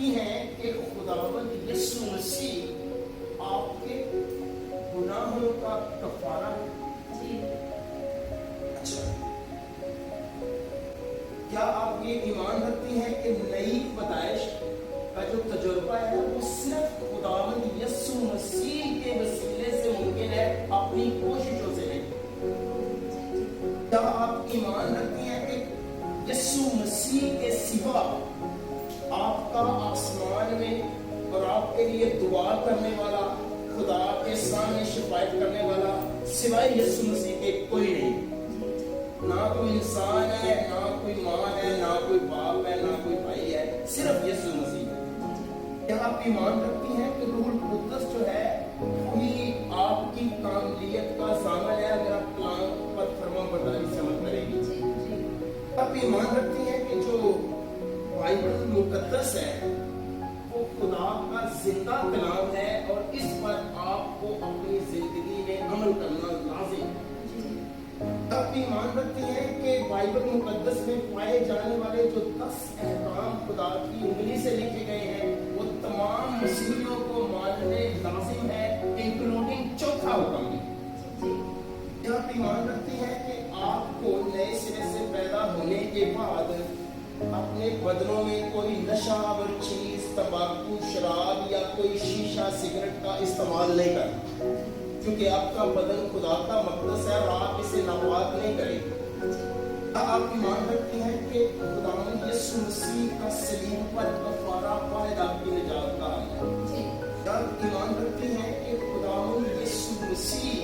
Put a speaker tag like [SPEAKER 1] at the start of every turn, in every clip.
[SPEAKER 1] کرتی ہیں کہ خداوند یسوع مسیح آپ کے گناہوں کا کفارہ ہے؟ اچھا، کیا آپ یہ ایمان رکھتی ہیں کہ نئی پیدائش کا جو تجربہ ہے وہ صرف خداوند یسوع مسیح کے وسیلے سے ممکن ہے، اپنی کوششوں سے نہیں؟ کیا آپ ایمان رکھتی ہیں کہ یسوع مسیح کے سوا آپ کا آسمان میں اور آپ کے لیے دعا کرنے والا، خدا کے سامنے شفاعت کرنے والا سوائے یسوع مسیح کے کوئی نہیں؟ نہ کوئی انسان ہے، نہ کوئی ماں ہے، نہ کوئی باپ ہے، نہ کوئی بھائی ہے، صرف یسوع مسیح ہے۔ کیا آپ ایمان رکھتی ہیں کہ روح القدس جو ہے وہی آپ کی کاملیت کا ضامن ہے اگر آپ کلام پر فرما برداری سے عمل کرے گی؟ آپ ایمان رکھتی ہیں کہ جو بائبل مقدس ہے وہ خدا کا زندہ کلام ہے اور اس پر آپ کو اپنی زندگی میں عمل کرنا لازم ہے؟ آپ ایمان رکھتی ہیں کہ بائبل مقدس میں پائے جانے والے جو 10 احکام خدا کی انگلی سے لکھے گئے ہیں وہ تمام مسیحیوں کو ماننے لازم ہے، انکلوڈنگ چوتھا حکم بھی؟ کیا آپ ایمان رکھتی ہیں کہ آپ کو نئے سرے سے پیدا ہونے کے بعد اپنے بدنوں میں کوئی نشہ آور چیز، تمباکو، شراب یا کوئی شیشہ سگریٹ کا استعمال نہیں کرنا، کیونکہ آپ کا بدن خدا کا مقدس ہے اور آپ اسے ناپاک نہیں کریں گے؟ آپ ایمان رکھتی ہیں کہ خداوند یسوع مسیح کا صلیب پر کفارہ واحد آپ کی نجات کا حل ہے؟ آپ ایمان رکھتی ہیں کہ خداوند یسوع مسیح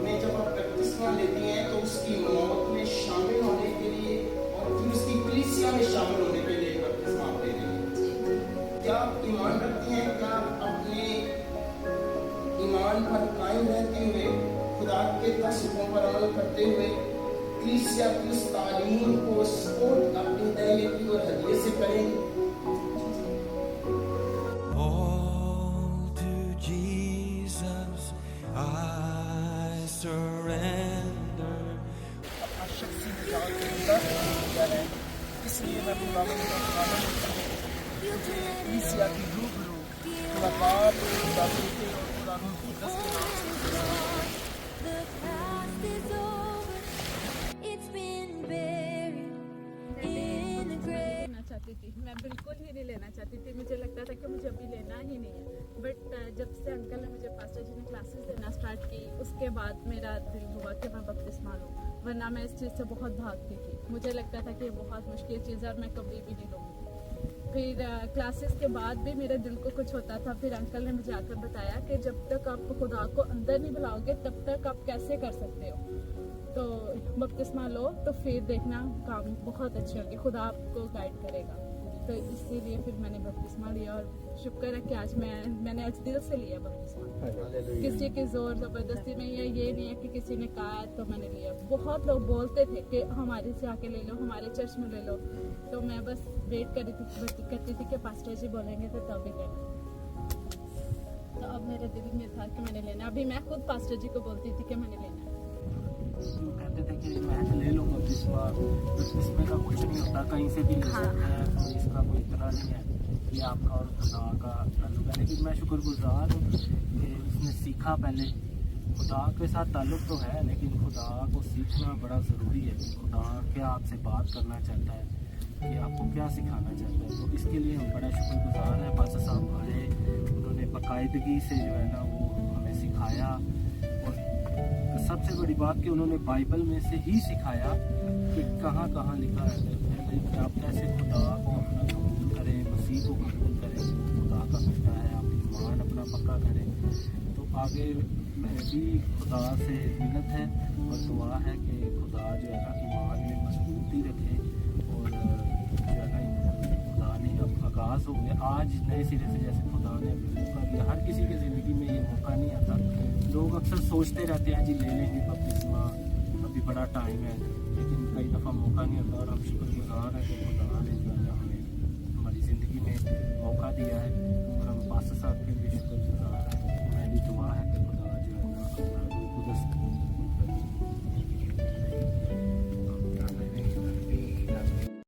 [SPEAKER 1] میں جب آپ بپتسمہ لیتی ہیں تو اس کی موت میں شامل ہونے کے لیے اور پھر اس کی کلیسیا میں شامل ہونے کے لیے بپتسمہ آپ لے رہی ہیں؟ کیا آپ ایمان رکھتی ہیں کہ آپ اپنے ایمان پر قائم رہتے ہوئے، خدا کے 10 حکموں پر عمل کرتے ہوئے کلیسیا کی اس تعلیم کو سپورٹ اپنی دعوتی اور ہدیے سے کریں گے؟
[SPEAKER 2] All to Jesus I surrender.
[SPEAKER 1] اپنا شخصی نجات زندہ کیا ہے، اس لیے میں خداوند کا خادم ہوں کہ مجھے کلیسیا کی روبرو ملاقات خدا بیٹے اور خدا روح القدس کے نام سے
[SPEAKER 3] چاہتی تھی، میں بالکل ہی نہیں لینا چاہتی تھی، مجھے لگتا تھا کہ مجھے ابھی لینا ہی نہیں ہے، بٹ جب سے انکل نے مجھے پاسٹر جی نے کلاسز دینا اسٹارٹ کی اس کے بعد میرا دل ہوا کہ میں بپتسمہ لوں، ورنہ میں اس چیز سے بہت بھاگتی تھی، مجھے لگتا تھا کہ یہ بہت مشکل چیز ہے اور میں کبھی بھی نہیں لوں گی۔ پھر کلاسز کے بعد بھی میرے دل کو کچھ ہوتا تھا، پھر انکل نے مجھے آ کر بتایا کہ جب تک آپ خدا کو اندر نہیں بلاؤ گے تب تک آپ کیسے کر سکتے ہو، تو بپتسمہ لو تو پھر دیکھنا کام بہت اچھے ہوگے، خدا آپ کو گائیڈ کرے گا، تو اسی لیے پھر میں نے بپتسمہ لیا اور شکر ہے کہ آج میں نے آج دل سے لیا بپتسمہ، کسی کی زور زبردستی میں یا یہ نہیں ہے کہ کسی نے کہا تو میں نے لیا۔ بہت لوگ بولتے تھے کہ ہمارے سے آ کے لے لو، ہمارے چرچ میں لے لو، تو میں بس ویٹ کرتی تھی کہ پاسٹر جی بولیں گے تو تب ہی لینا، تو اب میرے دل میں تھا کہ میں نے لینا، ابھی میں خود پاسٹر جی کو بولتی تھی کہ میں نے لینا ہے۔
[SPEAKER 4] کہتے تھے کہ میں لے لوں گا بپتسمہ کا کچھ نہیں ہوتا، کہیں سے بھی لے سکتے ہیں، تو اس کا کوئی اتنا نہیں ہے، یہ آپ کا اور خدا کا تعلق ہے، لیکن میں شکر گزار ہوں کہ اس نے سیکھا، پہلے خدا کے ساتھ تعلق تو ہے لیکن خدا کو سیکھنا بڑا ضروری ہے کہ خدا کیا آپ سے بات کرنا چاہتا ہے، کہ آپ کو کیا سکھانا چاہتا ہے، تو اس کے لیے ہم بڑا شکر گزار ہیں۔ پاسٹر صاحب آئے، انہوں نے باقاعدگی سے جو ہے نا وہ ہمیں سکھایا، اور سب سے بڑی بات کہ انہوں نے بائبل میں سے ہی سکھایا کہ کہاں کہاں لکھا ہے کہ آپ کیسے خدا کو اپنا قبول کریں، مسیح کو قبول کریں، خدا کا بیٹا ہے، آپ ایمان اپنا پکا کریں، تو آگے میں بھی خدا سے منت ہے اور دعا ہے کہ خدا جو ہے نا ایمان میں مضبوطی رکھے، اور جو ہے نا خدا نے اب آغاز ہو گیا آج نئے سرے سے، جیسے خدا نے موقع دیا، ہر کسی کی زندگی میں یہ موقع نہیں آتا، لوگ اکثر سوچتے رہتے ہیں جی لے لیں گے بپتسمہ، ابھی بڑا ٹائم ہے، لیکن کئی دفعہ موقع نہیں ہوتا، اور ہم شکر گزار ہیں کہ خدا